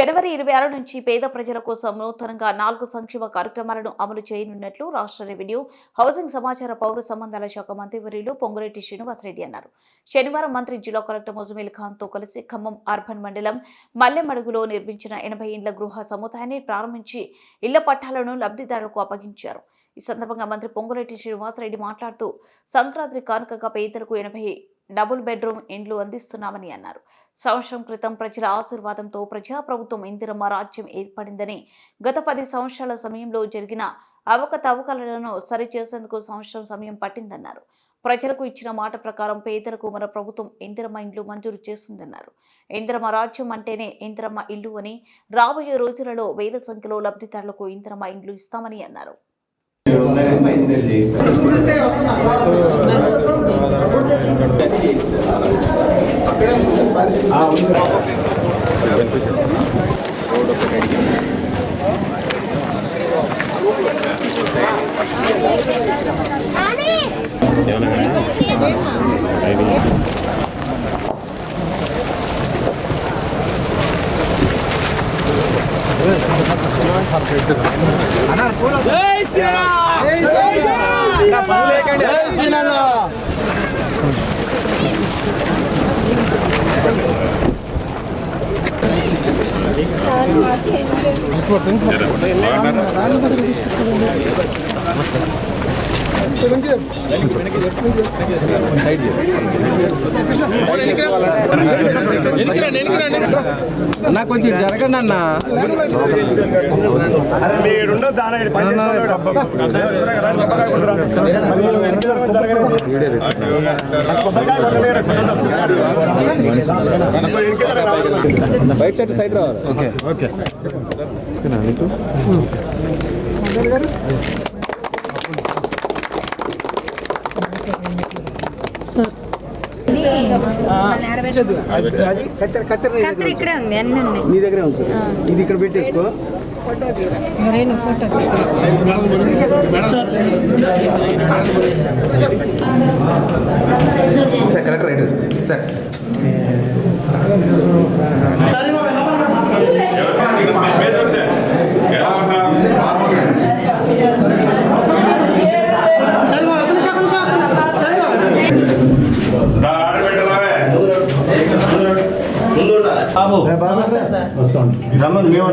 జనవరి 26 నుంచి పేద ప్రజల కోసం నూతనంగా 4 సంక్షేమ కార్యక్రమాలను అమలు చేయనున్నట్లు రాష్ట్ర రెవెన్యూ, హౌసింగ్, సమాచార, పౌర సంబంధాల శాఖ మంత్రివర్యులు పొంగులేటి శ్రీనివాసరెడ్డి అన్నారు. శనివారం మంత్రి జిల్లా కలెక్టర్ ముజమిల్ ఖాన్ తో కలిసి ఖమ్మం అర్బన్ మండలం మల్లెమడుగులో నిర్మించిన 80 ఇండ్ల గృహ సముదాయాన్ని ప్రారంభించి ఇళ్ల పట్టాలను లబ్ధిదారులకు అప్పగించారు. ఈ సందర్భంగా మంత్రి పొంగులేటి శ్రీనివాసరెడ్డి మాట్లాడుతూ సంక్రాంతి కానుకగా పేదలకు 80 డబుల్ బెడ్రూమ్ ఇండ్లు అందిస్తున్నామని అన్నారు. సంవత్సరం క్రితం ప్రజల ఆశీర్వాదంతో ప్రజాప్రభుత్వం ఇందిరమ్మ రాజ్యం ఏర్పడిందని, గత 10 సంవత్సరాల సమయంలో జరిగిన అవకతవకలను సరిచేసేందుకు సంవత్సరం సమయం పట్టిందన్నారు. ప్రజలకు ఇచ్చిన మాట ప్రకారం పేదలకు మన ప్రభుత్వం ఇందిరమ్మ ఇండ్లు మంజూరు చేస్తుందన్నారు. ఇందిరమ్మ రాజ్యం అంటేనే ఇందిరమ్మ ఇల్లు అని, రాబోయే రోజులలో వేల సంఖ్యలో లబ్ధిదారులకు ఇందిరమ్మ ఇండ్లు ఇస్తామని అన్నారు. అన్నా కొంచెం జరగండి అన్న. బయట సైడ్ సైడ్ రావాలి. ఓకే ఓకే ఇక్కడే ఉంది, అన్ని ఉన్నాయి నీ దగ్గరే ఉంది. ఇది ఇక్కడ పెట్టేసుకో. సార్ కలెక్టర్ రైట్ సార్ బాబు రమ్మని మేము